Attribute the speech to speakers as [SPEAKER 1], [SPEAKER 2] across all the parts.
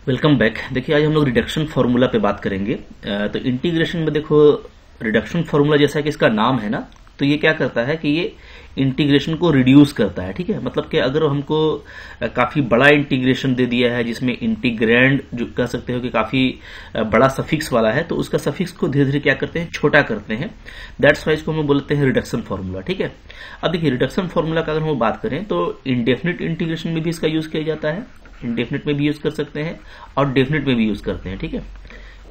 [SPEAKER 1] Welcome back. देखिए आज हम लोग रिडक्शन फार्मूला पे बात करेंगे। तो इंटीग्रेशन में देखो रिडक्शन फार्मूला जैसा कि इसका नाम है ना, तो ये क्या करता है कि ये इंटीग्रेशन को रिड्यूस करता है। ठीक है, मतलब कि अगर हमको काफी बड़ा इंटीग्रेशन दे दिया है जिसमें इंटीग्रैंड जो कह सकते हो कि काफी बड़ा सफिक्स वाला है, तो उसका सफिक्स को धीरे धीरे क्या करते हैं, छोटा करते हैं। दैट्स वाइज को हम बोलते हैं रिडक्शन फार्मूला। ठीक है, अब देखिए रिडक्शन फार्मूला का अगर हम बात करें तो इंडेफिनिट इंटीग्रेशन में भी इसका यूज किया जाता है, इंडेफिनिट में भी यूज कर सकते हैं और डेफिनिट में भी यूज करते हैं। ठीक है,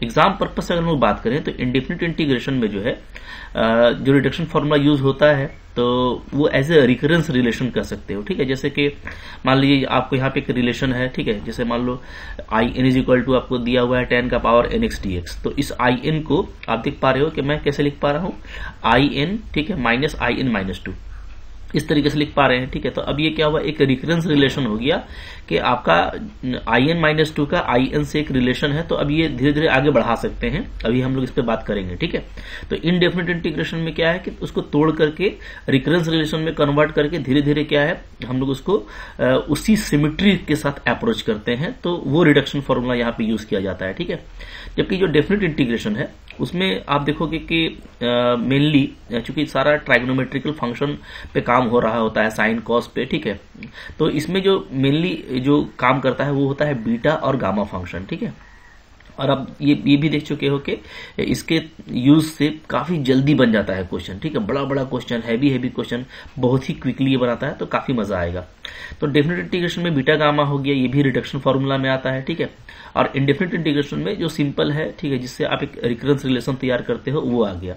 [SPEAKER 1] एग्जाम पर्पज से अगर हम बात करें तो इंडेफिनिट इंटीग्रेशन में जो है जो रिडक्शन फार्मूला यूज होता है तो वो एज ए रिकरेंस रिलेशन कर सकते हो। ठीक है, जैसे कि मान लीजिए आपको यहाँ पे एक रिलेशन है। ठीक है, जैसे मान लो I n is equal to आपको दिया हुआ है 10 का power n x d x. तो इस आई एन को आप देख पा रहे हो कि मैं कैसे लिख पा रहा हूँ, आई एन, ठीक है, माइनस आई एन माइनस 2, इस तरीके से लिख पा रहे हैं। ठीक है, तो अब ये क्या हुआ, एक रिकरेंस रिलेशन हो गया कि आपका आई एन माइनस 2 का आई एन से एक रिलेशन है। तो अब ये धीरे धीरे आगे बढ़ा सकते हैं, अभी हम लोग इस पे बात करेंगे। ठीक है, तो इनडेफिनिट इंटीग्रेशन में क्या है कि उसको तोड़ करके रिकरेंस रिलेशन में कन्वर्ट करके धीरे धीरे क्या है हम लोग उसको उसी सिमिट्री के साथ अप्रोच करते हैं। तो वो रिडक्शन फॉर्मूला यहाँ पे यूज किया जाता है। ठीक है, जबकि जो डेफिनिट इंटीग्रेशन है उसमें आप देखोगे कि मेनली चूंकि सारा ट्राइगोनोमेट्रिकल फंक्शन पे काम हो रहा होता है, साइन कॉस पे। ठीक है, तो इसमें जो मेनली जो काम करता है वो होता है बीटा और गामा फंक्शन। ठीक है, और अब ये भी देख चुके हो कि इसके यूज से काफी जल्दी बन जाता है क्वेश्चन। ठीक है, बड़ा बड़ा क्वेश्चन, हैवी क्वेश्चन बहुत ही क्विकली ये बनाता है, तो काफी मजा आएगा। तो डेफिनेट इंटीग्रेशन में बीटा गामा हो गया, ये भी रिडक्शन फार्मूला में आता है। ठीक है, और इंडेफिनिट इंटीग्रेशन में जो सिंपल है, ठीक है, जिससे आप एक रिकरेंस रिलेशन तैयार करते हो, वो आ गया।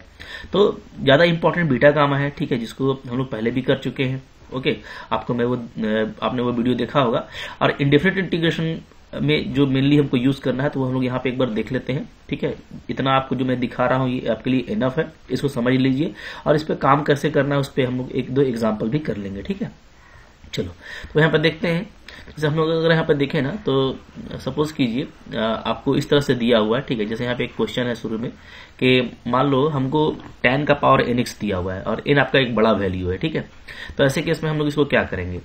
[SPEAKER 1] तो ज्यादा इंपॉर्टेंट बीटा गामा है। ठीक है, जिसको हम लोग पहले भी कर चुके हैं। ओके, आपने वो वीडियो देखा होगा। और इंडेफिनिट इंटीग्रेशन में जो मेनली हमको यूज करना है तो वो हम लोग यहाँ पे एक बार देख लेते हैं। ठीक है, इतना आपको जो मैं दिखा रहा हूँ ये आपके लिए इनफ है, इसको समझ लीजिए और इस पे काम कैसे करना है उस पर हम लोग एक दो एग्जाम्पल भी कर लेंगे। ठीक है, चलो तो यहाँ पर देखते हैं। जैसे हम लोग अगर यहाँ पर देखें ना तो सपोज कीजिए आपको इस तरह से दिया हुआ है। ठीक है, जैसे यहाँ पे एक क्वेश्चन है शुरू में कि मान लो हमको 10 का पावर एन एक्स दिया हुआ है और एन आपका एक बड़ा वैल्यू है। ठीक है, तो ऐसे केस में हम लोग इसको क्या करेंगे,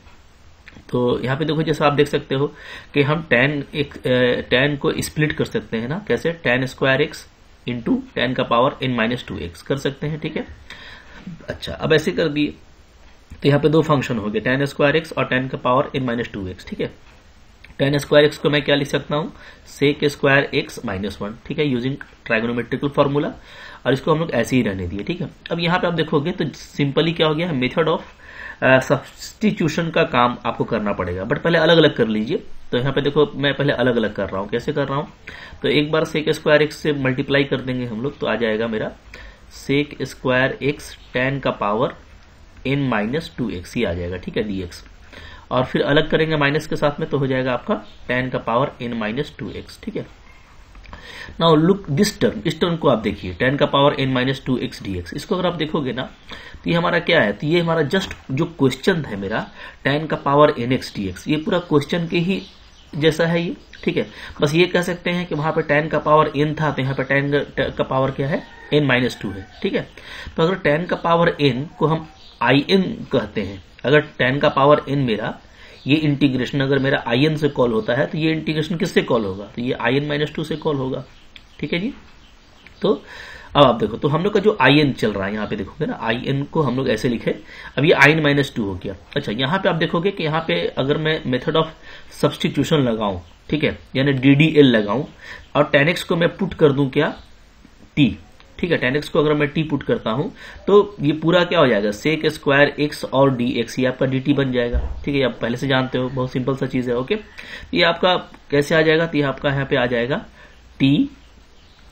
[SPEAKER 1] तो यहाँ पे देखो जैसा आप देख सकते हो कि हम 10 को स्प्लिट कर सकते हैं ना, कैसे, 10 स्क्वायर एक्स इंटू 10 का पावर एन माइनस 2 एक्स कर सकते हैं। ठीक है, अच्छा अब ऐसे कर दिए तो यहाँ पे दो फंक्शन हो गए, 10 स्क्वायर एक्स और 10 का पावर एन माइनस 2 एक्स। ठीक है, 10 स्क्वायर एक्स को मैं क्या लिख सकता हूँ, सेक स्क्वायर एक्स माइनस 1। ठीक है, यूजिंग ट्राइगोनोमेट्रिकल फॉर्मूला, और इसको हम लोग ऐसे ही रहने दिए। ठीक है, अब यहाँ पे आप देखोगे तो सिंपली क्या हो गया, मेथड ऑफ सब्स्टिट्यूशन का काम आपको करना पड़ेगा, बट पहले अलग अलग कर लीजिए। तो यहाँ पे देखो मैं पहले अलग अलग कर रहा हूँ, कैसे कर रहा हूँ, तो एक बार सेक स्क्वायर एक्स से मल्टीप्लाई कर देंगे हम लोग, तो आ जाएगा मेरा सेक स्क्वायर एक्स 10 का पावर एन माइनस 2 एक्स, ही आ जाएगा। ठीक है, dx, और फिर अलग करेंगे माइनस के साथ में तो हो जाएगा आपका 10 का पावर एन माइनस 2 एक्स। ठीक है, नाउ लुक दिस टर्म, इस टर्म को आप देखिए 10 का power n minus 2 x dx। इसको अगर आप देखोगे ना तो ये हमारा क्या है, तो ये हमारा जस्ट जो क्वेश्चन है मेरा 10 का पावर एन एक्स dx, ये पूरा क्वेश्चन के ही जैसा है ये। ठीक है, बस ये कह सकते हैं कि वहां पे 10 का पावर n था तो यहाँ पे 10 का पावर क्या है, n माइनस 2 है। ठीक है, तो अगर 10 का पावर n को हम आई एन कहते हैं, अगर 10 का पावर n मेरा ये इंटीग्रेशन अगर मेरा आई एन से कॉल होता है तो ये इंटीग्रेशन किससे कॉल होगा, तो ये आई एन माइनस 2 से कॉल होगा। ठीक है जी, तो अब आप देखो तो हम लोग का जो आई एन चल रहा है यहाँ पे देखोगे ना, आई एन को हम लोग ऐसे लिखे, अब ये आई एन माइनस 2 हो गया। अच्छा, यहाँ पे आप देखोगे कि यहाँ पे अगर मैं मेथड ऑफ सब्स्टिट्यूशन लगाऊं, ठीक है, यानी DDL लगाऊं और 10x को मैं पुट कर दूं क्या, t। ठीक है, 10x को अगर मैं t पुट करता हूं तो ये पूरा क्या हो जाएगा, सेक स्क्वायर x और dx, ये आपका dt बन जाएगा। ठीक है, आप पहले से जानते हो, बहुत सिंपल सा चीज है। ओके, ये आपका कैसे आ जाएगा, तो ये आपका यहाँ पे आ जाएगा t,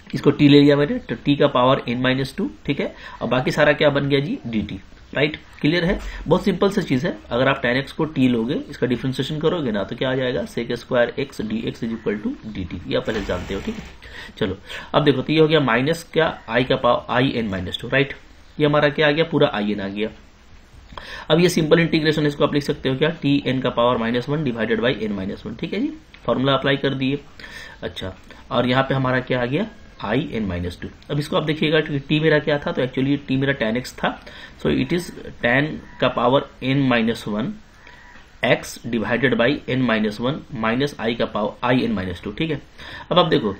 [SPEAKER 1] इसको t ले लिया मैंने तो t का पावर n माइनस 2। ठीक है, और बाकी सारा क्या बन गया जी, dt। राइट, क्लियर है, बहुत सिंपल सा चीज है। अगर आप 10x को t लोगे, इसका डिफरेंशिएशन करोगे ना तो क्या आ जाएगा, sec square x dx is equal to dt, ये आप पहले जानते हो। ठीक है, चलो अब देखो तो ये हो गया माइनस क्या, आई का power I n minus 2। Right, ये हमारा क्या आ गया, पूरा आई एन आ गया। अब ये सिंपल इंटीग्रेशन, इसको आप लिख सकते हो क्या, टी एन का power minus 1 divided by n minus 1। ठीक है जी, फॉर्मूला अप्लाई कर दिए। अच्छा, और यहाँ पे हमारा क्या आ गया, आई एन माइनस 2। अब इसको आप देखिएगा टी मेरा क्या था, तो एक्चुअली टी मेरा 10x था, सो इट इज 10 का power n minus 1 x divided by n minus one minus I का power i n minus two. ठीक है, अब आप देखो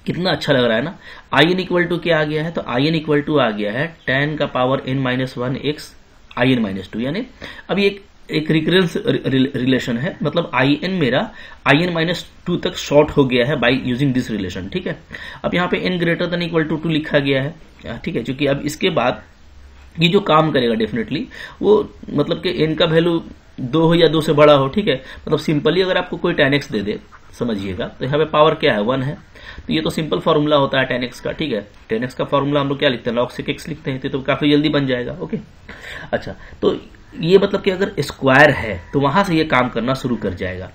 [SPEAKER 1] कितना अच्छा लग रहा है ना। आई एन इक्वल टू क्या आ गया है, तो आई एन इक्वल टू आ गया है टेन का power n minus one x I n minus two, यानी अभी एक रिकरेंस रिलेशन है, मतलब आई एन मेरा आई एन माइनस टू तक शॉर्ट हो गया है बाय यूजिंग दिस रिलेशन। ठीक है, अब यहाँ पे n greater than equal to two लिखा गया है। ठीक है, क्योंकि अब इसके बाद ये जो काम करेगा डेफिनेटली वो मतलब कि n का वैल्यू 2 हो या 2 से बड़ा हो। ठीक है, मतलब सिंपली अगर आपको कोई 10x दे दे, समझिएगा, तो यहाँ पे पावर क्या है 1 है, तो ये तो सिंपल फॉर्मूला होता है 10x का। ठीक है, 10x का फॉर्मूला हम लोग क्या लिखते हैं, log sec x लिखते हैं, तो काफी जल्दी बन जाएगा। ओके, अच्छा, तो ये मतलब कि अगर स्क्वायर है तो वहां से ये काम करना शुरू कर जाएगा।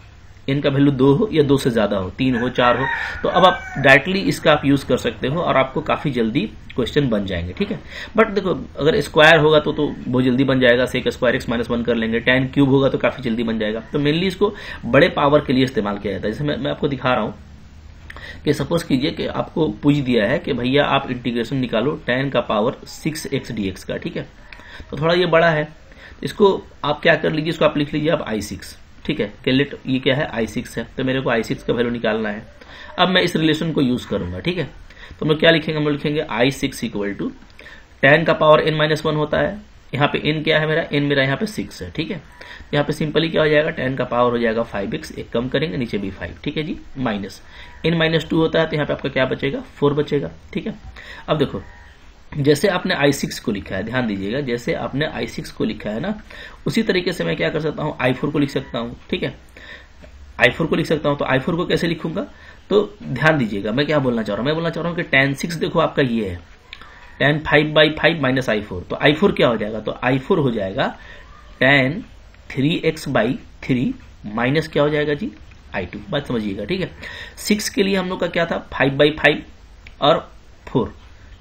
[SPEAKER 1] n का वैल्यू 2 हो या 2 से ज्यादा हो, 3 हो, 4 हो, तो अब आप डायरेक्टली इसका आप यूज कर सकते हो और आपको काफी जल्दी क्वेश्चन बन जाएंगे। ठीक है, बट देखो अगर स्क्वायर होगा तो बहुत जल्दी बन जाएगा, sec square x minus one कर लेंगे, tan क्यूब होगा तो काफी जल्दी बन जाएगा। तो मेनली इसको बड़े पावर के लिए इस्तेमाल किया जाता है। जैसे मैं आपको दिखा रहा हूं कि सपोज कीजिए कि आपको पूछ दिया है कि भैया आप इंटीग्रेशन निकालो tan का पावर 6x dx का। ठीक है, तो थोड़ा ये बड़ा है, इसको आप क्या कर लीजिए, इसको आप लिख लीजिए आप i6। ठीक है, कि लेट ये क्या है i6 है, तो मेरे को i6 का वैल्यू निकालना है। अब मैं इस रिलेशन को यूज करूंगा। ठीक है, तो हम लोग क्या लिखेंगे, हम लोग लिखेंगे i6 इक्वल टू tan का पावर n माइनस वन होता है, यहाँ पे n क्या है मेरा, n मेरा यहाँ पे 6 है। ठीक है, यहाँ पे सिंपली क्या हो जाएगा, tan का पावर हो जाएगा 5x, एक कम करेंगे नीचे भी 5। ठीक है जी, माइनस n माइनस टू होता है, तो यहाँ पे आपका क्या बचेगा, 4 बचेगा। ठीक है, अब देखो जैसे आपने i6 को लिखा है, ध्यान दीजिएगा, जैसे आपने i6 को लिखा है ना, उसी तरीके से मैं क्या कर सकता हूँ, i4 को लिख सकता हूँ। ठीक है, i4 को लिख सकता हूँ, तो i4 को कैसे लिखूंगा, तो ध्यान दीजिएगा मैं क्या बोलना चाह रहा हूँ, मैं बोलना चाह रहा हूँ कि tan 6 देखो आपका ये है tan 5/5 माइनस i4, तो i4 क्या हो जाएगा, तो i4 हो जाएगा tan 3x/3 माइनस क्या हो जाएगा जी, i2। बात समझिएगा। ठीक है, 6 के लिए हम लोग का क्या था, 5/5 और 4।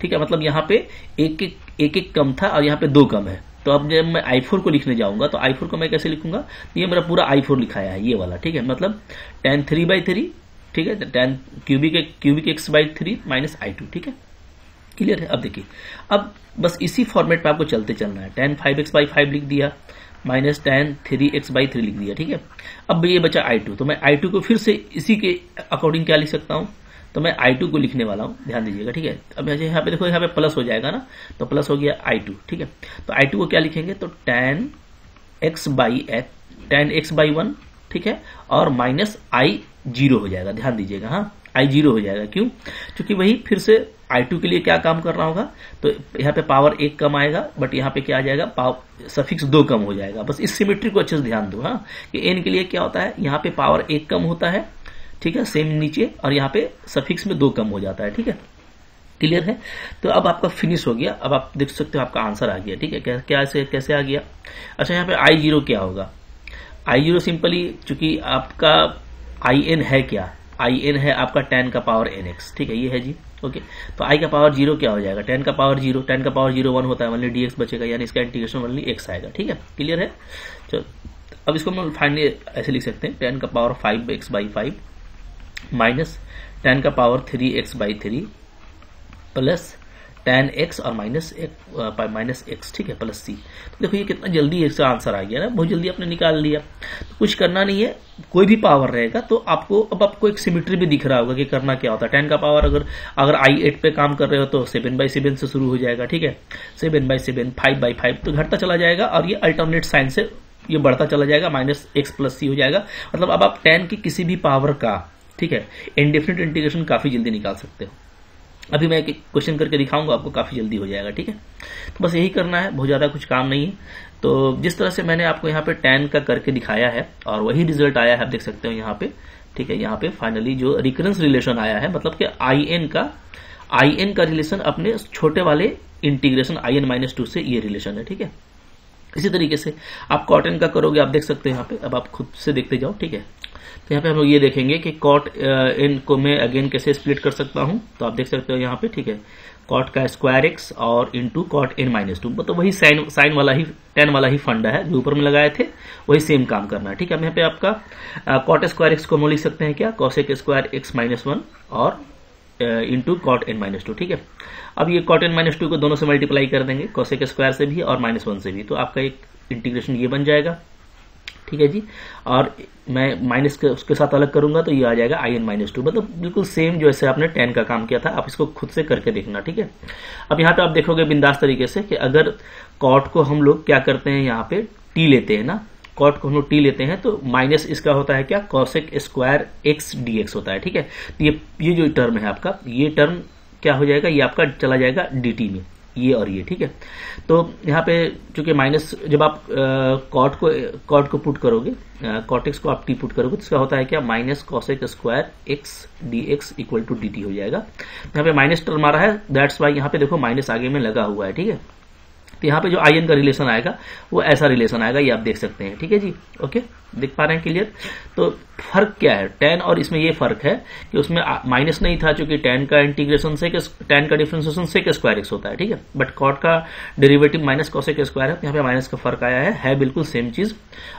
[SPEAKER 1] ठीक है, मतलब यहाँ पे एक कम था और यहाँ पे 2 कम है, तो अब जब मैं i4 को लिखने जाऊंगा तो i4 को मैं कैसे लिखूंगा, ये मेरा पूरा i4 लिखाया है ये वाला। ठीक है, मतलब tan 3/3, ठीक है, tan cubic x/3 minus i2। ठीक है, क्लियर है। अब देखिए, अब बस इसी फॉर्मेट पे आपको चलते चलना है, tan 5x/5 लिख दिया माइनस tan 3x/3 लिख दिया। ठीक है, अब ये बचा i2, तो मैं i2 को फिर से इसी के अकॉर्डिंग क्या लिख सकता हूं, तो मैं i2 को लिखने वाला हूं, ध्यान दीजिएगा। ठीक है, अब यहाँ पे देखो, यहाँ पे प्लस हो जाएगा ना, तो प्लस हो गया i2। ठीक है, तो i2 को क्या लिखेंगे, तो tan x/1, ठीक है, और माइनस i0 हो जाएगा, ध्यान दीजिएगा। हाँ, i0 हो जाएगा, क्यों, क्योंकि वही फिर से i2 के लिए क्या काम कर रहा होगा, तो यहाँ पे पावर 1 कम आएगा, बट यहाँ पे क्या आ जाएगा, सफिक्स 2 कम हो जाएगा। बस इस सिमेट्री को अच्छे से ध्यान दो, हाँ, कि n के लिए क्या होता है, यहाँ पे पावर 1 कम होता है, ठीक है, सेम नीचे, और यहाँ पे सफिक्स में 2 कम हो जाता है। ठीक है, क्लियर है। तो अब आपका फिनिश हो गया, अब आप देख सकते हो आपका आंसर आ गया। ठीक है, कैसे आ गया। अच्छा, यहाँ पे i0 क्या होगा, i0 सिंपली चूंकि आपका in है क्या, in है आपका tan का पावर nx। ठीक है, ये है जी। ओके, तो i का पावर 0 क्या हो जाएगा, tan का पावर 0, tan का पावर 0 1 होता है, ओनली dx बचेगा, यानी इसका इंटीग्रेशन ओनली x आएगा। ठीक है, क्लियर है। चलो, अब इसको हम फाइनली ऐसे लिख सकते हैं, tan का पावर 5x/5 माइनस tan का power 3x/3 plus tan x और माइनस x। ठीक है, प्लस c। तो देखो ये कितना जल्दी इसका आंसर आ गया ना, बहुत जल्दी आपने निकाल लिया। तो कुछ करना नहीं है, कोई भी पावर रहेगा तो आपको अब आपको एक सिमेट्री भी दिख रहा होगा कि करना क्या होता है। tan का पावर अगर i8 पे काम कर रहे हो तो 7/7 से शुरू हो जाएगा। ठीक है, 7/7, 5/5 तो घटता चला जाएगा, और ये अल्टरनेट साइन से ये बढ़ता चला जाएगा, माइनस x प्लस c हो जाएगा। मतलब अब आप tan की किसी भी पावर का, ठीक है, इंडेफिनिट इंटीग्रेशन काफी जल्दी निकाल सकते हो। अभी मैं एक क्वेश्चन करके दिखाऊंगा आपको, काफी जल्दी हो जाएगा। ठीक है, तो बस यही करना है, बहुत ज्यादा कुछ काम नहीं है। तो जिस तरह से मैंने आपको यहाँ पे tan का करके दिखाया है और वही रिजल्ट आया है, आप देख सकते हो यहाँ पे। ठीक है, यहाँ पे फाइनली जो रिकरेंस रिलेशन आया है, मतलब कि in का रिलेशन अपने छोटे वाले इंटीग्रेशन in-2 से ये रिलेशन है। ठीक है, इसी तरीके से आप cot n का करोगे, आप देख सकते हैं यहाँ पे। अब आप खुद से देखते जाओ। ठीक है, तो यहाँ पे हम लोग ये देखेंगे कि cot n को मैं अगेन कैसे स्प्लिट कर सकता हूँ, तो आप देख सकते हो यहाँ पे। ठीक है, cot का स्क्वायर x और इंटू cot n-2, तो वही साइन वाला ही, tan वाला ही फंडा है जो ऊपर में लगाए थे, वही सेम काम करना है। ठीक है, अब यहाँ पे आपका cot स्क्वायर x को हम लिख सकते हैं क्या, cosec स्क्वायर x-1 और इंटू cot n-2। ठीक है, अब ये cot n-2 को दोनों से मल्टीप्लाई कर देंगे, cosec स्क्वायर से भी और -1 से भी, तो आपका एक इंटीग्रेशन ये बन जाएगा। ठीक है जी। और मैं माइनस के उसके साथ अलग करूंगा तो ये आ जाएगा in-2, मतलब बिल्कुल सेम जैसे आपने tan का काम किया था, आप इसको खुद से करके देखना, ठीक है। अब यहाँ पे आप देखोगे बिंदास तरीके से कि अगर cot को हम लोग क्या करते हैं, यहाँ पे t लेते हैं ना, cot को हम लोग t लेते हैं तो माइनस इसका होता है क्या, cosec स्क्वायर x dx होता है, ठीक है। तो ये जो टर्म है आपका, ये टर्म क्या हो जाएगा, ये आपका चला जाएगा dt में, ये और ये, ठीक है। तो यहाँ पे चूंकि माइनस जब आप कॉट को पुट करोगे, कॉट एक्स को आप टी पुट करोगे तो इसका होता है क्या, minus cosec square x d x equal to d t हो जाएगा। यहाँ पे माइनस टर्म आ रहा है, दैट्स वाई यहाँ पे देखो माइनस आगे में लगा हुआ है, ठीक है। तो यहाँ पे जो आई एन का रिलेशन आएगा वो ऐसा रिलेशन आएगा, ये आप देख सकते हैं, ठीक है जी। ओके, देख पा रहे हैं क्लियर। तो फर्क क्या है tan और इसमें, ये फर्क है कि उसमें माइनस नहीं था, क्योंकि tan का इंटीग्रेशन से tan का डिफरेंशिएशन सेक स्क्वायर एक्स होता है, ठीक है। बट कॉट का डेरिवेटिव माइनस कॉसेक स्क्वायर है, यहाँ पे माइनस का फर्क आया है बिल्कुल सेम चीज,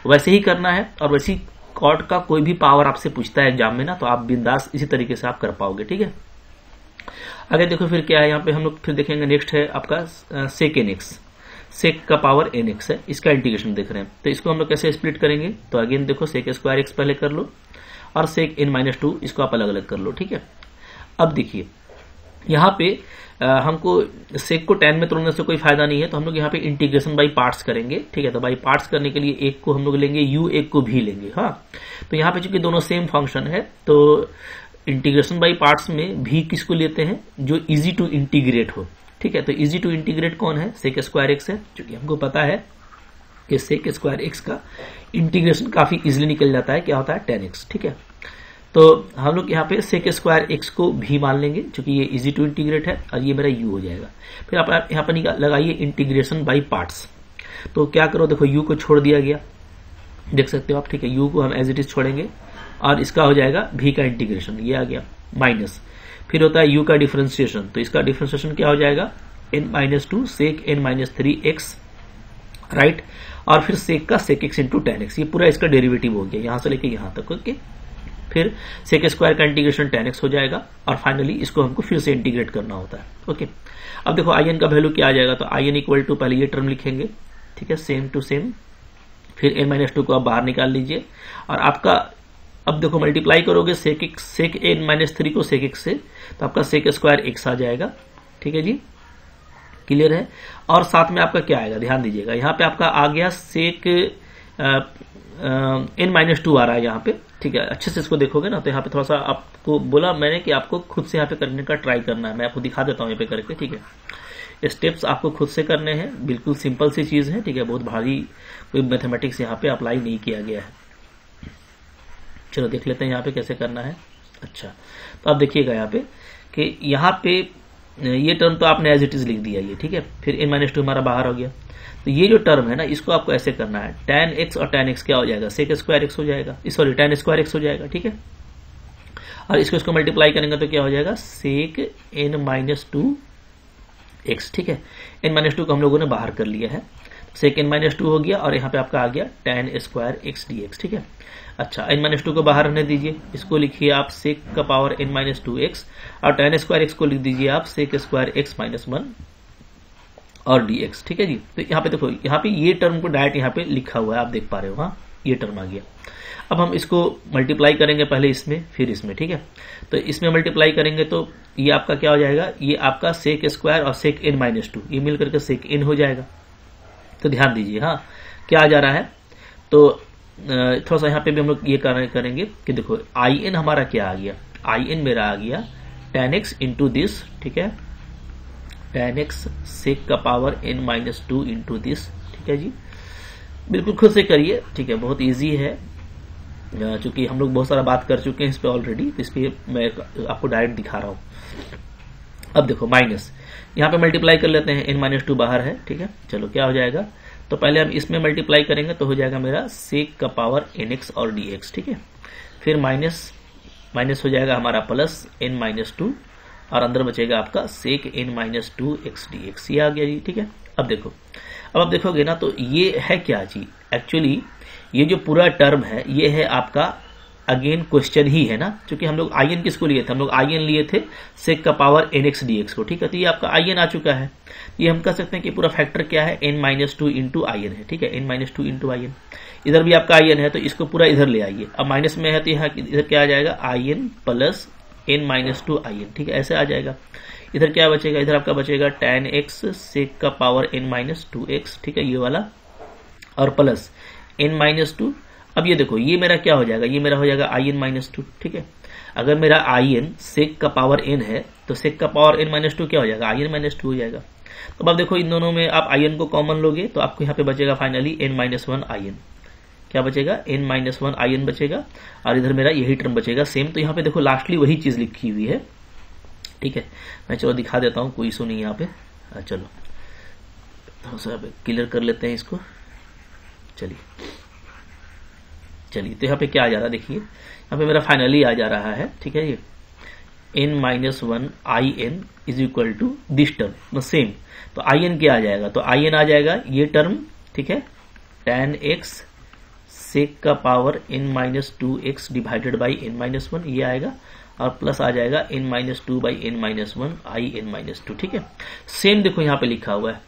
[SPEAKER 1] वैसे ही करना है। और वैसी कॉट का कोई भी पावर आपसे पूछता है एग्जाम में ना, तो आप बिंदास इसी तरीके से आप कर पाओगे, ठीक है। आगे देखो फिर क्या है, यहाँ पे हम लोग फिर देखेंगे, नेक्स्ट है आपका सेक एन एक्स, सेक का पावर एन एक्स है, इसका इंटीग्रेशन देख रहे हैं। तो इसको हम लोग कैसे स्प्लिट करेंगे, तो अगेन देखो सेक स्क्वायर एक्स पहले कर लो और सेक n-2 इसको आप अलग अलग कर लो, ठीक है। अब देखिए यहाँ पे हमको सेक को tan में तोड़ने से कोई फायदा नहीं है, तो हम लोग यहाँ पे इंटीग्रेशन बाई पार्ट्स करेंगे, ठीक है। तो बाई पार्ट्स करने के लिए एक को हम लोग लेंगे u, एक को v लेंगे, हाँ। तो यहाँ पे चूंकि दोनों सेम फंक्शन है, तो इंटीग्रेशन बाई पार्ट्स में v किसको लेते हैं, जो इजी टू इंटीग्रेट हो, ठीक है। तो इजी टू इंटीग्रेट कौन है, सेक स्क्वायर एक्स है, क्योंकि हमको पता है कि सेक स्क्वायर एक्स का इंटीग्रेशन काफी इजीली निकल जाता है, क्या होता है tan x, ठीक है। तो हम लोग यहाँ पे सेक स्क्वायर एक्स को भी मान लेंगे, क्योंकि ये इजी टू इंटीग्रेट है, और ये मेरा u हो जाएगा। फिर आप यहाँ पर लगाइए इंटीग्रेशन बाई पार्ट्स, तो क्या करो, देखो u को छोड़ दिया गया, देख सकते हो आप, ठीक है। u को हम एज इट इज छोड़ेंगे और इसका हो जाएगा v का इंटीग्रेशन, ये आ गया माइनस। फिर होता है u का डिफरेंशिएशन, तो इसका डिफरेंशिएशन क्या हो जाएगा, n-2 सेक n-3 x, राइट। और फिर सेक का सेक x इंटू tan x, ये पूरा इसका डेरिवेटिव हो गया यहां से लेके यहां तक, ओके। फिर सेक स्क्वायर का इंटीग्रेशन tan x हो जाएगा, और फाइनली इसको हमको फिर से इंटीग्रेट करना होता है, ओके। अब देखो आई एन का वैल्यू क्या आ जाएगा, तो आई एन इक्वल टू, पहले ये टर्म लिखेंगे, ठीक है, सेम टू सेम। फिर n-2 को आप बाहर निकाल लीजिए, और आपका अब देखो मल्टीप्लाई करोगे सेक n-3 को सेक x से, तो आपका सेक स्क्वायर x आ जाएगा, ठीक है जी, क्लियर है। और साथ में आपका क्या आएगा, ध्यान दीजिएगा, यहाँ पे आपका आ गया सेक n-2 आ रहा है यहाँ पे, ठीक है। अच्छे से इसको देखोगे ना, तो यहाँ पे थोड़ा सा आपको बोला मैंने कि आपको खुद से यहाँ पे करने का ट्राई करना है, मैं आपको दिखा देता हूँ यहाँ पे करके, ठीक है। स्टेप्स आपको खुद से करने हैं, बिल्कुल सिंपल सी चीज है, ठीक है, बहुत भारी कोई मैथमेटिक्स यहाँ पे अप्लाई नहीं किया गया है। चलो देख लेते हैं यहाँ पे कैसे करना है। अच्छा, तो आप देखिएगा यहाँ पे कि यहाँ पे ये टर्म तो आपने एज इट इज लिख दिया ये, ठीक है। फिर n-2 हमारा बाहर हो गया, तो ये जो टर्म है ना, इसको आपको ऐसे करना है, tan x और tan x क्या हो जाएगा, सेक स्क्वायर x हो जाएगा, सॉरी tan स्क्वायर x हो जाएगा, ठीक है। और इसको मल्टीप्लाई करेंगे तो क्या हो जाएगा, सेक n-2 x, ठीक है। n-2 को हम लोगों ने बाहर कर लिया है, सेक n-2 हो गया, और यहाँ पे आपका आ गया tan स्क्वायर x dx, ठीक है। अच्छा, n-2 को बाहर रहने दीजिए, इसको लिखिए आप सेक का पावर n-2x, और tan स्क्वायर x को लिख दीजिए आप सेक स्क्वायर x -1 और dx, ठीक है जी। तो यहाँ पे देखो, यहाँ पे ये टर्म को डायरेक्ट यहाँ पे लिखा हुआ है, आप देख पा रहे हो, हाँ, ये टर्म आ गया। अब हम इसको मल्टीप्लाई करेंगे, पहले इसमें फिर इसमें, ठीक है। तो इसमें मल्टीप्लाई करेंगे तो ये आपका क्या हो जाएगा, ये आपका सेक स्क्वायर और सेक n-2 ये मिलकर के सेक n हो जाएगा। तो ध्यान दीजिए, हाँ, क्या आ जा रहा है, तो थोड़ा सा यहाँ पे भी हम लोग ये करेंगे कि देखो आई एन हमारा क्या आ गया, आई एन मेरा आ गया tan x इंटू दिस, ठीक है, tan x सेक का पावर n-2 इंटू दिस, ठीक है जी। बिल्कुल खुद से करिए, ठीक है, बहुत इजी है, चूंकि हम लोग बहुत सारा बात कर चुके हैं इस पे ऑलरेडी, तो इस पे मैं आपको डायरेक्ट दिखा रहा हूँ। अब देखो माइनस, यहाँ पे मल्टीप्लाई कर लेते हैं, n-2 बाहर है, ठीक है। चलो क्या हो जाएगा, तो पहले हम इसमें मल्टीप्लाई करेंगे तो हो जाएगा मेरा सेक का पावर nx और dx, ठीक है। फिर माइनस हो जाएगा हमारा प्लस n-2, और अंदर बचेगा आपका सेक n-2 x dx, ये आ गया जी, ठीक है। अब देखो, अब आप देखोगे ना, तो ये है क्या चीज, एक्चुअली ये जो पूरा टर्म है ये है आपका अगेन क्वेश्चन ही है ना, क्योंकि हम लोग आई एन किसको लिए थे, हम लोग आई एन लिए थे सेक का power n x d x को, ठीक है। तो ये आपका आई एन आ चुका है, ये हम कह सकते हैं कि पूरा फैक्टर क्या है, n minus two into I n है, ठीक है, n minus two into I n. इधर भी आपका आई एन है तो इसको पूरा इधर ले आइए, अब माइनस में है तो यहाँ इधर क्या आ जाएगा, I n plus n minus two I n, ठीक है, ऐसे आ जाएगा। इधर क्या बचेगा, इधर आपका बचेगा tan x सेक का power n minus two x, ठीक है, ये वाला, और प्लस n माइनस टू। अब ये देखो ये मेरा क्या हो जाएगा, ये मेरा हो जाएगा आई एन माइनस टू, ठीक है। अगर मेरा आई एन सेक का पावर n है तो सेक का पावर n माइनस टू क्या हो जाएगा, आई एन माइनस टू हो जाएगा। तो अब देखो इन दोनों में आप आई एन को कॉमन लोगे तो आपको यहाँ पे बचेगा finally n minus one I n, क्या बचेगा, n minus one I n बचेगा, और इधर मेरा यही टर्म बचेगा सेम। तो यहाँ पे देखो लास्टली वही चीज लिखी हुई है, ठीक है। मैं चलो दिखा देता हूँ, कोई इशू नहीं यहाँ पे, चलो थोड़ा सा क्लियर कर लेते हैं इसको, चलिए तो यहाँ पे क्या आ जा रहा है, देखिए यहाँ पे मेरा फाइनली आ जा रहा है, ठीक है, ये n minus one I n is equal to this term same. तो आई एन क्या आ जाएगा, तो आई एन आ जाएगा ये टर्म, ठीक है, tan x सेक का power n minus two x divided by n minus one, ये आएगा, और प्लस आ जाएगा n minus two by n minus one I n minus two, ठीक है। सेम देखो यहाँ पे लिखा हुआ है,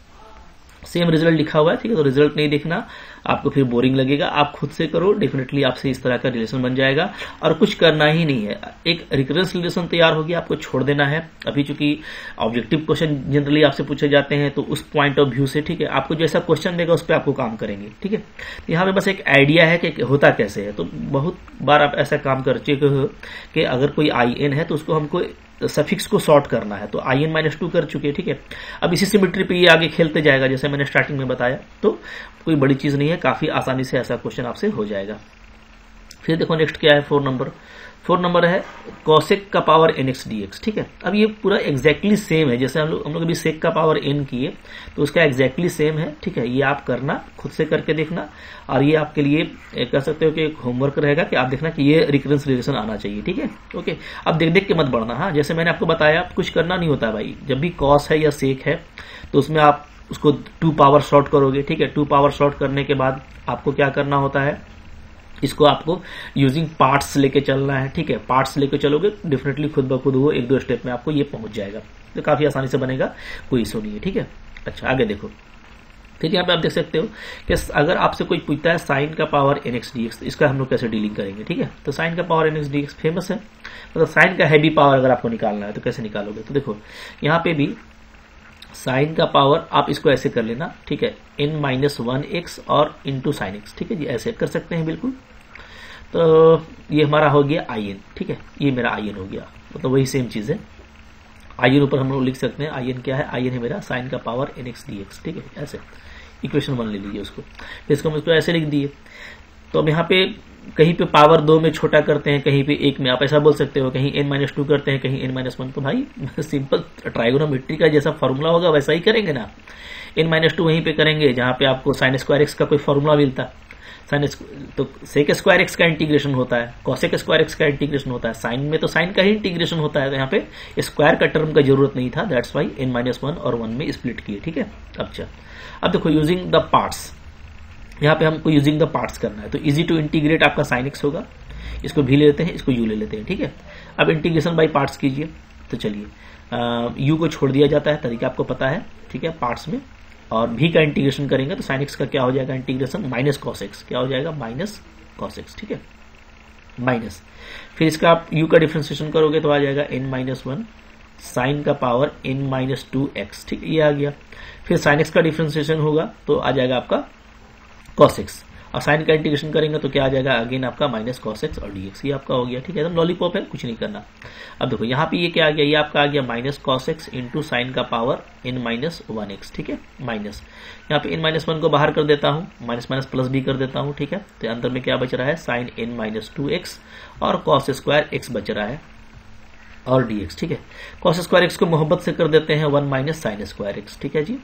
[SPEAKER 1] सेम रिजल्ट लिखा हुआ है, ठीक है। तो रिजल्ट नहीं देखना, आपको फिर बोरिंग लगेगा, आप खुद से करो, डेफिनेटली आपसे इस तरह का रिलेशन बन जाएगा, और कुछ करना ही नहीं है। एक रिकरेंस रिलेशन तैयार हो गया, आपको छोड़ देना है। अभी चूंकि ऑब्जेक्टिव क्वेश्चन जनरली आपसे पूछे जाते हैं तो उस पॉइंट ऑफ व्यू से, ठीक है, आपको जैसा क्वेश्चन देगा उस पर आपको काम करेंगे, ठीक है। यहाँ पे बस एक आइडिया है कि होता कैसे है। तो बहुत बार आप ऐसा काम कर चुके हो कि अगर कोई आई एन है तो उसको हमको सफिक्स को सॉर्ट करना है, तो आई एन माइनस टू कर चुके, ठीक है। अब इसी सिमेट्री पे ये आगे खेलते जाएगा, जैसे मैंने स्टार्टिंग में बताया। तो कोई बड़ी चीज नहीं है, काफी आसानी से ऐसा क्वेश्चन आपसे हो जाएगा। फिर देखो नेक्स्ट क्या है, 4 नंबर है कॉसेक का power n x d x, ठीक है। अब ये पूरा एग्जैक्टली सेम है, जैसे हम लोग अभी सेक का पावर एन किए तो उसका एग्जैक्टली सेम है, ठीक है। ये आप करना, खुद से करके देखना, और ये आपके लिए कह सकते हो कि एक होमवर्क रहेगा कि आप देखना कि ये रिकरेंस रिलेशन आना चाहिए, ठीक है, ओके। अब देख देख के मत बढ़ना, हाँ, जैसे मैंने आपको बताया कुछ करना नहीं होता भाई, जब भी कॉस है या सेक है तो उसमें आप उसको 2 पावर सॉर्ट करोगे, ठीक है। 2 पावर सॉर्ट करने के बाद आपको क्या करना होता है, इसको आपको यूजिंग पार्ट्स लेके चलना है, ठीक है। पार्ट्स लेके चलोगे डेफिनेटली खुद ब खुद वो 1-2 स्टेप में आपको ये पहुंच जाएगा, तो काफी आसानी से बनेगा, कोई इशू नहीं है, ठीक है। अच्छा आगे देखो, फिर यहाँ पे आप देख सकते हो कि अगर आपसे कोई पूछता है साइन का power n x d x, इसका हम लोग कैसे डीलिंग करेंगे, ठीक है। तो साइन का power n x d x famous है, मतलब साइन का हैवी पावर अगर आपको निकालना है तो कैसे निकालोगे। तो देखो यहाँ पे भी साइन का पावर आप इसको ऐसे कर लेना, ठीक है, n माइनस वन एक्स और इंटू साइन एक्स, ठीक है जी, ऐसे कर सकते हैं बिल्कुल। तो ये हमारा हो गया आई एन, ठीक है, ये मेरा आई एन हो गया, मतलब वही सेम चीज है। आई एन ऊपर हम लोग लिख सकते हैं, आई एन क्या है, आई एन है मेरा साइन का power n x d x, ठीक है, ऐसे इक्वेशन 1 ले लीजिए उसको, इसको हम इसको ऐसे लिख दिए। तो अब यहाँ पे कहीं पे पावर 2 में छोटा करते हैं, कहीं पे 1 में, आप ऐसा बोल सकते हो, कहीं n माइनस टू करते हैं, कहीं n माइनस वन। तो भाई सिंपल ट्राइगोनोमेट्री का जैसा फॉर्मूला होगा वैसा ही करेंगे ना, n माइनस टू वहीं पे करेंगे जहां पे आपको साइन स्क्वायर एक्स का कोई फॉर्मूला मिलता। साइन तो सेक स्क्वायर एक्स का इंटीग्रेशन होता है, कॉसेक स्क्वायर एक्स का इंटीग्रेशन होता है, साइन में तो साइन का ही इंटीग्रेशन होता है। तो यहाँ पे स्क्वायर का टर्म का जरूरत नहीं था, that's why n minus one और 1 में स्प्लिट किए, ठीक है। अब देखो यूजिंग द पार्ट्स, यहाँ पे हमको यूजिंग द पार्ट्स करना है, तो इजी टू इंटीग्रेट आपका साइन एक्स होगा, इसको भी ले लेते हैं, इसको यू ले लेते हैं, ठीक है। अब इंटीग्रेशन बाय पार्ट्स कीजिए, तो चलिए यू को छोड़ दिया जाता है, तरीका आपको पता है, ठीक है, पार्ट्स में, और भी का इंटीग्रेशन करेंगे तो साइन एक्स का क्या हो जाएगा इंटीग्रेशन, माइनस कॉस एक्स, क्या हो जाएगा, माइनस कॉस एक्स, ठीक है, माइनस। फिर इसका आप यू का डिफ्रेंसिएशन करोगे तो आ जाएगा n माइनस वन साइन का power n minus two x, ठीक है, ये आ गया। फिर साइन एक्स का डिफ्रेंसिएशन होगा तो आ जाएगा आपका cos x, और साइन का इंटीग्रेशन करेंगे तो क्या आ जाएगा, अगेन आपका माइनस cos x और dx, ये आपका हो गया, ठीक है, एकदम लॉलीपॉप है, कुछ नहीं करना। अब देखो यहाँ पे ये क्या आ गया, ये आपका आ गया minus cos x into sine का power n minus one x, ठीक है, माइनस। यहाँ पे n माइनस वन को बाहर कर देता हूँ, माइनस माइनस प्लस भी कर देता हूँ, ठीक है। तो अंदर में क्या बच रहा है, sine n minus two x और cos स्क्वायर x बच रहा है और dx, ठीक है। cos स्क्वायर x को मोहब्बत से कर देते हैं 1 माइनस साइन स्क्वायर x, ठीक है जी।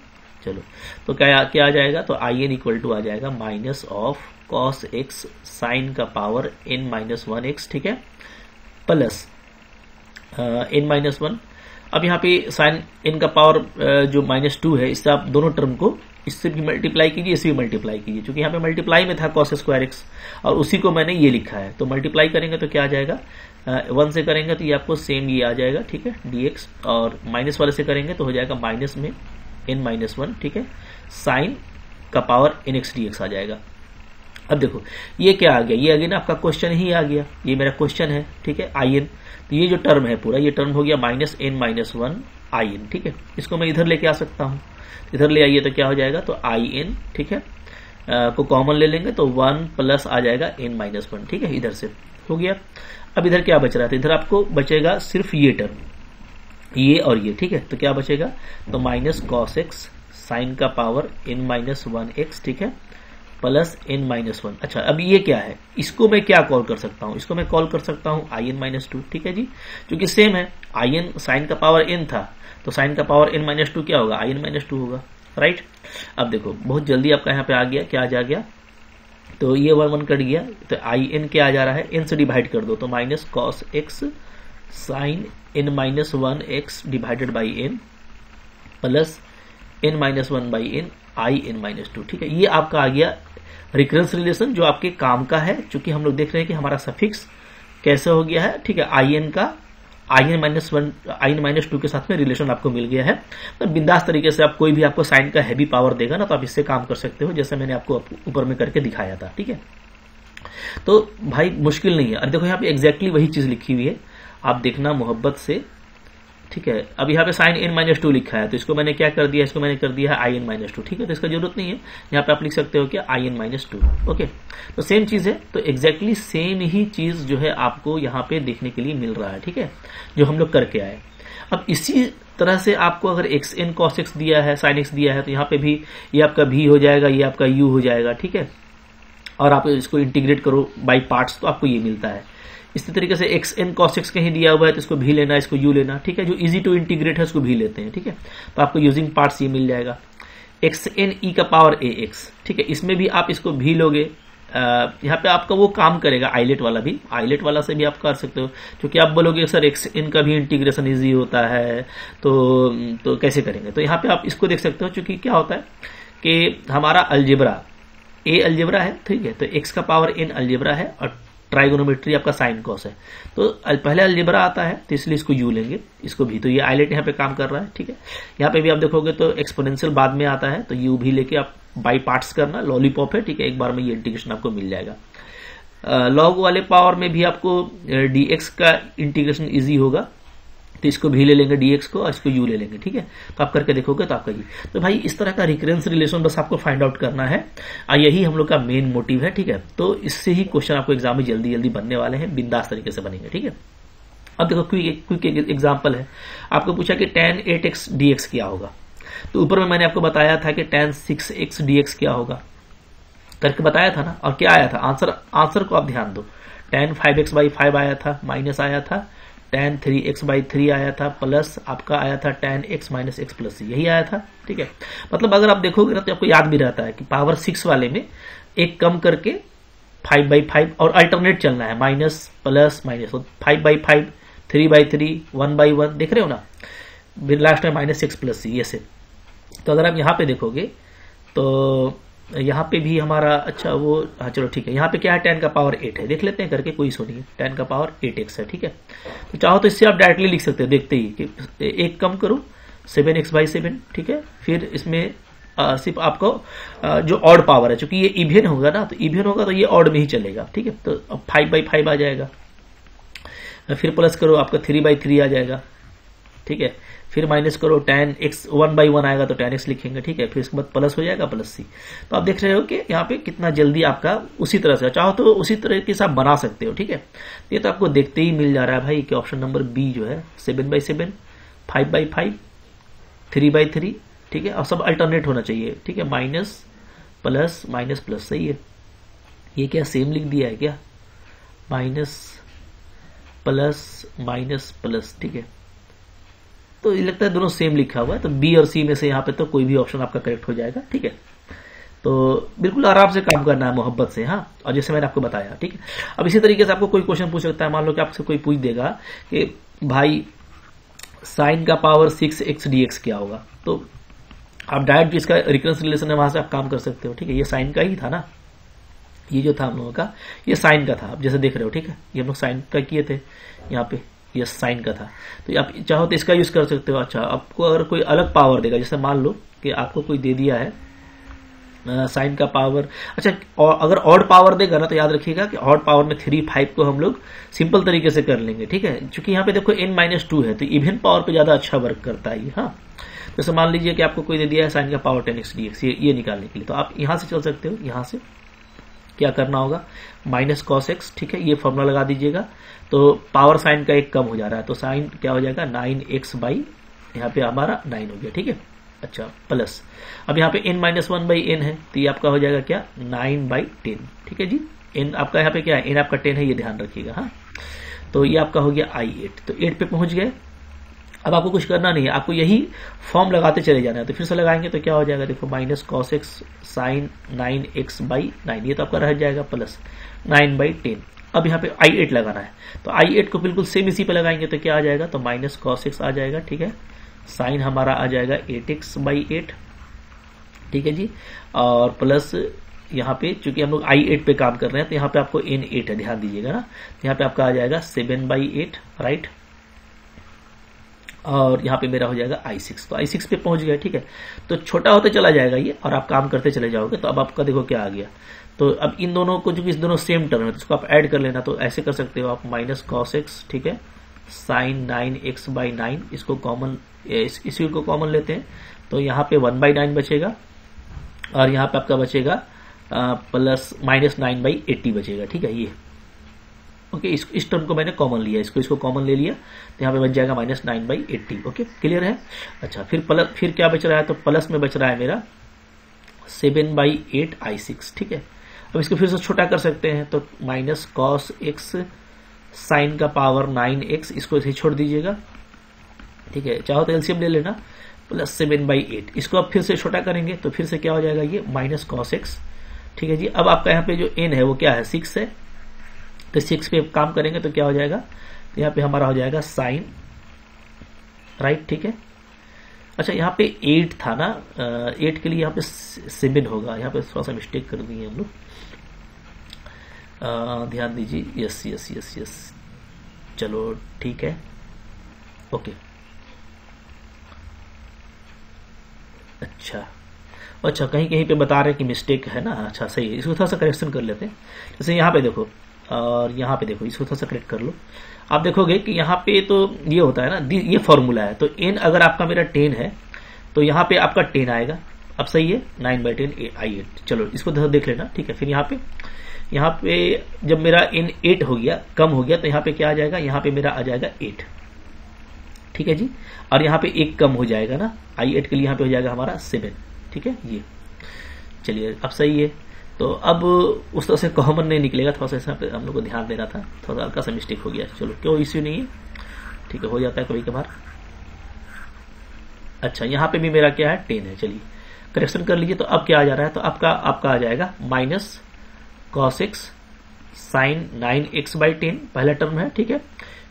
[SPEAKER 1] चलो तो क्या आ जाएगा, तो आई एन इक्वल टू आ जाएगा minus of cos x sine का power n minus one x, ठीक है, प्लस n माइनस वन। अब यहाँ पे साइन n का पावर जो -2 है, इससे आप दोनों टर्म को इससे भी मल्टीप्लाई कीजिए, इससे भी मल्टीप्लाई कीजिए, क्योंकि यहाँ पे मल्टीप्लाई में था कॉस स्क्वायर एक्स और उसी को मैंने ये लिखा है। तो मल्टीप्लाई करेंगे तो क्या आ जाएगा, 1 से करेंगे तो ये आपको सेम ये आ जाएगा, ठीक है, dx, और माइनस वाले से करेंगे तो हो जाएगा माइनस में n-1, ठीक है, साइन का पावर nx dx आ जाएगा। अब देखो ये क्या आ गया, ये अगेन आपका क्वेश्चन ही आ गया, ये मेरा क्वेश्चन है, ठीक है, in। तो ये जो टर्म है पूरा, ये टर्म हो गया -n-1 in, ठीक है। इसको मैं इधर लेके आ सकता हूँ, इधर ले आइए तो क्या हो जाएगा, तो in, ठीक है, को कॉमन ले लेंगे तो 1 प्लस आ जाएगा n-1, ठीक है, इधर से हो गया। अब इधर क्या बच रहा था, इधर आपको बचेगा सिर्फ ये टर्म, ये और ये, ठीक है। तो क्या बचेगा, तो माइनस कॉस एक्स साइन का पावर n-1x, ठीक है, प्लस n-1। अच्छा, अब ये क्या है, इसको मैं क्या कॉल कर सकता हूँ, इसको मैं कॉल कर सकता हूँ in-2, ठीक है जी, क्योंकि सेम है, in साइन का पावर n था तो साइन का पावर n-2 क्या होगा, in-2 होगा, राइट। अब देखो बहुत जल्दी आपका यहाँ पे आ गया, क्या आ गया, तो ये 1 कट गया, तो in क्या आ जा रहा है, n से डिवाइड कर दो, तो minus cos x sine n-1x divided by n plus n-1 by n in-2, ठीक है। ये आपका आ गया रिकरेंस रिलेशन जो आपके काम का है, चूंकि हम लोग देख रहे हैं कि हमारा सफिक्स कैसे हो गया है, ठीक है, in का in-2 के साथ में रिलेशन आपको मिल गया है। तो बिंदास तरीके से आप कोई भी आपको साइन का हैवी पावर देगा ना, तो आप इससे काम कर सकते हो, जैसे मैंने आपको ऊपर में करके दिखाया था, ठीक है। तो भाई मुश्किल नहीं है, और देखो यहाँ पे एग्जैक्टली वही चीज लिखी हुई है, आप देखना मोहब्बत से, ठीक है। अब यहाँ पे साइन n-2 लिखा है, तो इसको मैंने क्या कर दिया, इसको मैंने कर दिया है in-2, ठीक है, तो इसका जरूरत नहीं है, यहाँ पे आप लिख सकते हो क्या in-2, ओके। तो सेम चीज है, तो एग्जैक्टली सेम ही चीज जो है आपको यहाँ पे देखने के लिए मिल रहा है, ठीक है, जो हम लोग करके आए। अब इसी तरह से आपको अगर xn cos x दिया है, sin x दिया है, तो यहाँ पे भी ये आपका v हो जाएगा, ये आपका u हो जाएगा, ठीक है, और आप इसको इंटीग्रेट करो बाई पार्ट्स तो आपको ये मिलता है। इसी तरीके से xn cos x कहीं दिया हुआ है तो इसको भी लेना, इसको u लेना, ठीक है, जो इजी टू इंटीग्रेट है उसको भी लेते हैं, ठीक है। तो आपको यूजिंग पार्ट्स ये मिल जाएगा, xn e का पावर ax, ठीक है, इसमें भी आप इसको भी लोगे, यहाँ पे आपका वो काम करेगा, आइलेट वाला भी, आइलेट वाला से भी आप कर सकते हो, क्योंकि आप बोलोगे सर xn का भी इंटीग्रेशन इजी होता है, तो कैसे करेंगे, तो यहाँ पे आप इसको देख सकते हो, क्योंकि क्या होता है कि हमारा अलजेब्रा a अलजेब्रा है, ठीक है, तो x का पावर n अलजेब्रा है और ट्राइगोनोमेट्री आपका साइन कॉस है, तो पहले अलजेब्रा आता है, तो इसलिए इसको u लेंगे, इसको भी, तो ये आइलेट यहाँ पे काम कर रहा है, ठीक है। यहाँ पे भी आप देखोगे तो एक्सपोनेंशियल बाद में आता है, तो u भी लेके आप बाई पार्ट्स करना, लॉलीपॉप है, ठीक है, एक बार में ये इंटीग्रेशन आपको मिल जाएगा। लॉग वाले पावर में भी आपको dx का इंटीग्रेशन इजी होगा, तो इसको भी ले लेंगे dx को और इसको u ले लेंगे, ठीक है, तो आप करके देखोगे तो आपका ये, तो भाई इस तरह का रिकरेंस रिलेशन बस आपको फाइंड आउट करना है, और यही हम लोग का मेन मोटिव है, ठीक है। तो इससे ही क्वेश्चन आपको एग्जाम में जल्दी जल्दी बनने वाले हैं, बिंदास तरीके से बनेंगे, ठीक है। अब देखो क्विक एग्जाम्पल है, आपको पूछा कि tan 8x dx क्या होगा, तो ऊपर में मैंने आपको बताया था कि tan 6x dx क्या होगा, करके बताया था ना, और क्या आया था आंसर को आप ध्यान दो, tan 5x/5 आया था, माइनस आया था tan 3x/3 आया था, प्लस आपका आया था tan x - x plus c, यही आया था, ठीक है। मतलब अगर आप देखोगे ना तो आपको याद भी रहता है कि पावर 6 वाले में एक कम करके 5/5 और अल्टरनेट चलना है, माइनस प्लस माइनस, 5/5 3/3 1/1, देख रहे हो ना, लास्ट में -x प्लस c, ये से। तो अगर आप यहाँ पे देखोगे तो यहाँ पे भी हमारा, अच्छा वो, हाँ चलो ठीक है, यहाँ पे क्या है, tan का पावर 8 है, देख लेते हैं करके, कोई सुनिए, tan का पावर 8x है, ठीक है। तो चाहो तो इससे आप डायरेक्टली लिख सकते हो, देखते ही कि एक कम करो 7x/7, ठीक है, फिर इसमें सिर्फ आपको जो ऑड पावर है, चूंकि ये इवेन होगा ना, तो इवेन होगा तो ये ऑड में ही चलेगा, ठीक है, तो अब 5/5 आ जाएगा, फिर प्लस करो आपका 3/3 आ जाएगा, ठीक है, फिर माइनस करो tan x 1/1 आएगा तो tan x लिखेंगे, ठीक है, फिर इसके बाद प्लस हो जाएगा प्लस c। तो आप देख रहे हो कि यहाँ पे कितना जल्दी आपका उसी तरह से, चाहो तो उसी तरीके से आप बना सकते हो, ठीक है। ये तो आपको देखते ही मिल जा रहा है भाई कि ऑप्शन नंबर बी जो है 7/7 5/5 3/3, ठीक है, और सब अल्टरनेट होना चाहिए, ठीक है, माइनस प्लस माइनस प्लस, सही है। ये क्या सेम लिख दिया है क्या, माइनस प्लस माइनस प्लस, ठीक है, तो ये लगता है दोनों सेम लिखा हुआ है, तो बी और सी में से यहाँ पे तो कोई भी ऑप्शन आपका करेक्ट हो जाएगा, ठीक है। तो बिल्कुल आराम से काम करना है मोहब्बत से, हाँ, और जैसे मैंने आपको बताया, ठीक है। अब इसी तरीके से आपको कोई क्वेश्चन पूछ सकता है, मान लो कि आपसे कोई पूछ देगा कि भाई साइन का पावर 6x dx क्या होगा, तो आप डायरेक्ट इसका रिकरेंस रिलेशन है वहां से आप काम कर सकते हो, ठीक है। ये साइन का ही था ना, ये जो था हम लोगों का ये साइन का था, आप जैसे देख रहे हो, ठीक है। ये हम लोग साइन का किए थे, यहाँ पे ये साइन का था, तो आप चाहो तो इसका यूज कर सकते हो। अच्छा, आपको अगर कोई अलग पावर देगा, जैसे मान लो कि आपको कोई दे दिया है साइन का पावर, अच्छा, और अगर ऑड पावर देगा ना तो याद रखिएगा कि ऑड पावर में 3, 5 को हम लोग सिंपल तरीके से कर लेंगे, ठीक है। क्योंकि यहाँ पे देखो n-2 है तो इवन पावर पे ज्यादा अच्छा वर्क करता है ये। हाँ, जैसे मान लीजिए कि आपको कोई दे दिया है साइन का पावर 10x dx, ये निकालने के लिए, तो आप यहां से चल सकते हो। यहां से क्या करना होगा, माइनस कॉस एक्स, ठीक है, ये फॉर्मूला लगा दीजिएगा। तो पावर साइन का एक कम हो जा रहा है, तो साइन क्या हो जाएगा 9x बाई, यहाँ पे हमारा 9 हो गया, ठीक है। अच्छा, प्लस अब यहाँ पे n-1/n है, तो ये आपका हो जाएगा क्या 9/10, ठीक है जी। n आपका यहाँ पे क्या है, n आपका 10 है, ये ध्यान रखिएगा। हाँ, तो ये आपका हो गया i8, तो 8 पे पहुंच गए। अब आपको कुछ करना नहीं है, आपको यही फॉर्म लगाते चले जाना है। तो फिर से लगाएंगे तो क्या हो जाएगा, देखो minus cos x sign 9x/9, ये तो आपका रह जाएगा, प्लस 9/10। अब यहाँ पे i8 लगाना है, तो i8 को बिल्कुल सेम इसी पे लगाएंगे तो क्या आ जाएगा, तो माइनस कॉस एक्स आ जाएगा, ठीक है। साइन हमारा आ जाएगा 8x/8, ठीक है जी। और प्लस यहाँ पे चूंकि हम लोग i8 पे काम कर रहे हैं तो यहाँ पे आपको n8 है, ध्यान दीजिएगा ना। तो यहाँ पे आपका आ जाएगा 7/8, राइट। और यहाँ पे मेरा हो जाएगा i6, तो i6 पे पहुंच गया, ठीक है। तो छोटा होते चला जाएगा ये, और आप काम करते चले जाओगे। तो अब आपका देखो क्या आ गया, तो अब इन दोनों को, जो कि इस दोनों सेम टर्म है, तो इसको आप ऐड कर लेना। तो ऐसे कर सकते हो आप, माइनस कॉस एक्स, ठीक है, साइन 9x/9, इसको कॉमन, इसी को कॉमन लेते हैं, तो यहाँ पे 1/9 बचेगा, और यहाँ पे आपका बचेगा प्लस माइनस 9/80 बचेगा, ठीक है। ये ओके, इस टर्म को मैंने कॉमन लिया, इसको कॉमन ले लिया, तो यहाँ पे बच जाएगा माइनस 9/80। ओके, क्लियर है। अच्छा, फिर क्या बच रहा है, तो प्लस में बच रहा है मेरा 7/8 i6, ठीक है। अब इसको फिर से छोटा कर सकते हैं, तो माइनस कॉस एक्स साइन का पावर 9x, इसको ऐसे छोड़ दीजिएगा, ठीक है। चाहो तो एलसीएम ले लेना, प्लस 7/8, इसको अब फिर से छोटा करेंगे तो फिर से क्या हो जाएगा, ये माइनस कॉस एक्स, ठीक है जी। अब आपका यहाँ पे जो n है वो क्या है, 6 है, तो 6 पे काम करेंगे तो क्या हो जाएगा, तो यहाँ पे हमारा हो जाएगा साइन, राइट, ठीक है। अच्छा, यहाँ पे 8 था ना, 8 के लिए यहाँ पे 7 होगा, यहाँ पे थोड़ा सा मिस्टेक कर दिए हम लोग, ध्यान दीजिए। यस यस यस यस, चलो ठीक है, ओके। अच्छा, कहीं कहीं पे बता रहे हैं कि मिस्टेक है ना। अच्छा, सही है, इसको थोड़ा सा करेक्शन कर लेते हैं। जैसे यहाँ पे देखो और यहाँ पे देखो, इसको थोड़ा सा करेक्ट कर लो। आप देखोगे कि यहाँ पे तो ये होता है ना, ये फॉर्मूला है, तो n अगर आपका मेरा 10 है तो यहाँ पे आपका 10 आएगा। अब सही है, 9/10 i8। चलो इसको देख लेना, ठीक है। फिर यहाँ पे जब मेरा n 8 हो गया, कम हो गया, तो यहाँ पे क्या आ जाएगा, यहाँ पे मेरा आ जाएगा 8, ठीक है जी। और यहाँ पे 1 कम हो जाएगा ना, i8 के लिए यहाँ पे हो जाएगा हमारा 7, ठीक है। ये चलिए, अब सही है। तो अब उस तरह से कॉमन नहीं निकलेगा, थोड़ा सा ऐसा पे हम लोग को ध्यान देना था, थोड़ा सा हल्का सा मिस्टेक हो गया। चलो, क्यों इश्यू नहीं है, ठीक है, हो जाता है कभी कभार। अच्छा, यहाँ पे भी मेरा क्या है, 10 है। चलिए करेक्शन कर लीजिए, तो अब क्या आ जा रहा है, तो आपका आ जाएगा minus cos x sign 9x/10, पहला टर्म है, ठीक है।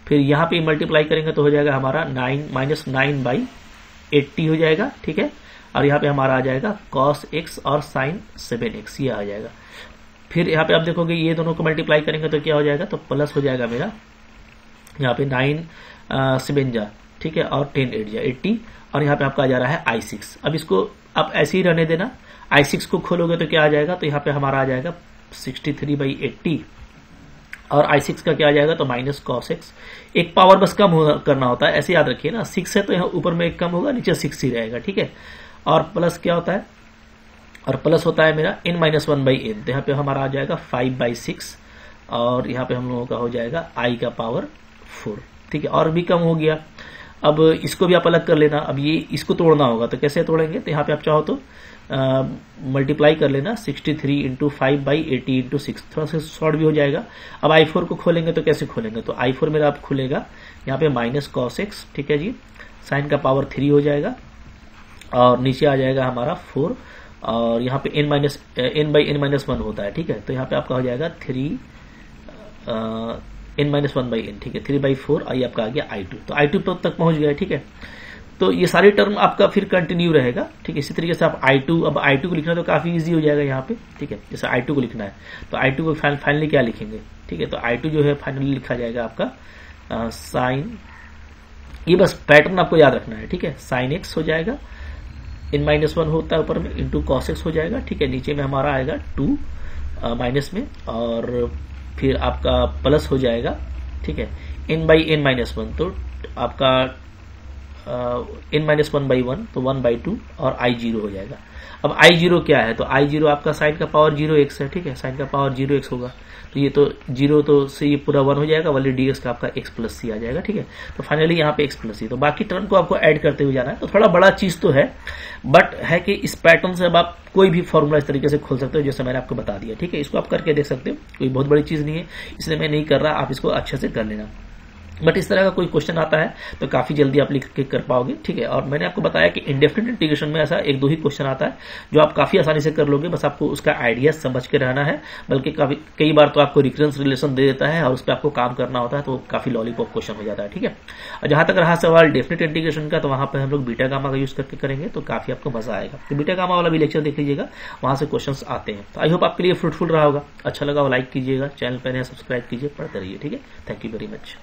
[SPEAKER 1] फिर यहाँ पे मल्टीप्लाई करेंगे तो हो जाएगा हमारा 9-9/80 हो जाएगा, ठीक है। और यहाँ पे हमारा आ जाएगा cos x और sin 7x, ये आ जाएगा। फिर यहाँ पे आप देखोगे ये दोनों को मल्टीप्लाई करेंगे तो क्या हो जाएगा, तो प्लस हो जाएगा मेरा यहाँ पे 9 7 जा, ठीक है, और 10 8 जा 80, और यहाँ पे आपका आ जा रहा है i6। अब इसको आप ऐसे ही रहने देना, i6 को खोलोगे तो क्या आ जाएगा, तो यहाँ पे हमारा आ जाएगा 63/80, और i6 का क्या आ जाएगा, तो माइनस कॉस एक्स। एक पावर बस कम करना होता है, ऐसे याद रखिए ना, 6 है तो यहाँ ऊपर में एक कम होगा, नीचे 6 ही रहेगा, ठीक है। और प्लस क्या होता है, और प्लस होता है मेरा n-1/n, तो यहाँ पे हमारा आ जाएगा 5/6, और यहाँ पे हम लोगों का हो जाएगा i का पावर 4, ठीक है। और भी कम हो गया, अब इसको भी आप अलग कर लेना। अब ये इसको तोड़ना होगा, तो कैसे तोड़ेंगे, तो यहाँ पे आप चाहो तो मल्टीप्लाई कर लेना, 63 × 5/80 × 6, थोड़ा सा शॉर्ट भी हो जाएगा। अब i4 को खोलेंगे तो कैसे खोलेंगे, तो i4 मेरा आप खुलेगा यहाँ पे माइनस कॉस एक्स, ठीक है जी, साइन का पावर 3 हो जाएगा, और नीचे आ जाएगा हमारा 4, और यहाँ पे n/n-1 होता है, ठीक है। तो यहाँ पे आपका हो जाएगा 3 n-1/n, ठीक है, 3/4, और ये आपका आ गया i2, तो i2 तक पहुंच गया, ठीक है। तो ये सारी टर्म आपका फिर कंटिन्यू रहेगा, ठीक है। इसी तरीके से आप I2, अब I2 को लिखना तो काफी इजी हो जाएगा यहाँ पे, ठीक है। जैसे I2 को लिखना है तो I2 को फाइनली क्या लिखेंगे, ठीक है। तो I2 जो है फाइनली लिखा जाएगा आपका साइन, ये बस पैटर्न आपको याद रखना है, ठीक है। साइन x हो जाएगा, n-1 होता है ऊपर में, इंटू कॉस x हो जाएगा, ठीक है। नीचे में हमारा आएगा 2 माइनस में, और फिर आपका प्लस हो जाएगा, ठीक है। n/n-1 तो आपका n-1/1 तो 1/2 और I0 हो जाएगा। अब I0 क्या है, तो I0 आपका साइन का पावर 0x है, ठीक है। साइन का पावर 0x होगा तो ये तो 0 तो से ये पूरा 1 हो जाएगा, वाले dx का आपका x प्लस सी आ जाएगा, ठीक है। तो फाइनली यहाँ पे x प्लस सी, तो बाकी टर्म को आपको ऐड करते हुए जाना है। तो थोड़ा बड़ा चीज तो है, बट है कि इस पैटर्न से अब आप कोई भी फॉर्मूला इस तरीके से खोल सकते हो जैसे मैंने आपको बता दिया, ठीक है। इसको आप करके देख सकते हो, कोई बहुत बड़ी चीज नहीं है, इसलिए मैं नहीं कर रहा, आप इसको अच्छे से कर लेना। बट इस तरह का कोई क्वेश्चन आता है तो काफी जल्दी आप लिख के कर पाओगे, ठीक है। और मैंने आपको बताया कि इंडेफिनिट इंटीग्रेशन में ऐसा 1-2 ही क्वेश्चन आता है जो आप काफी आसानी से कर लोगे, बस आपको उसका आइडिया समझ के रहना है। बल्कि कई बार तो आपको रिकरेंस रिलेशन दे देता है और उस पर आपको काम करना होता है, तो काफी लॉलीपॉप क्वेश्चन हो जाता है, ठीक है। और जहां तक रहा सवाल डेफिनेट इंटीग्रेशन का, तो वहां पर हम लोग बीटा गामा का यूज करके करेंगे, तो काफी आपको मजा आएगा। तो बीटा गामा वाला भी लेक्चर देख लीजिएगा, वहां से क्वेश्चन आते हैं। तो आई होप आपके लिए फ्रूटफुल रहा होगा, अच्छा लगा हो लाइक कीजिएगा, चैनल पर नया सब्सक्राइब कीजिए, पढ़ते रहिए, ठीक है। Thank you very much.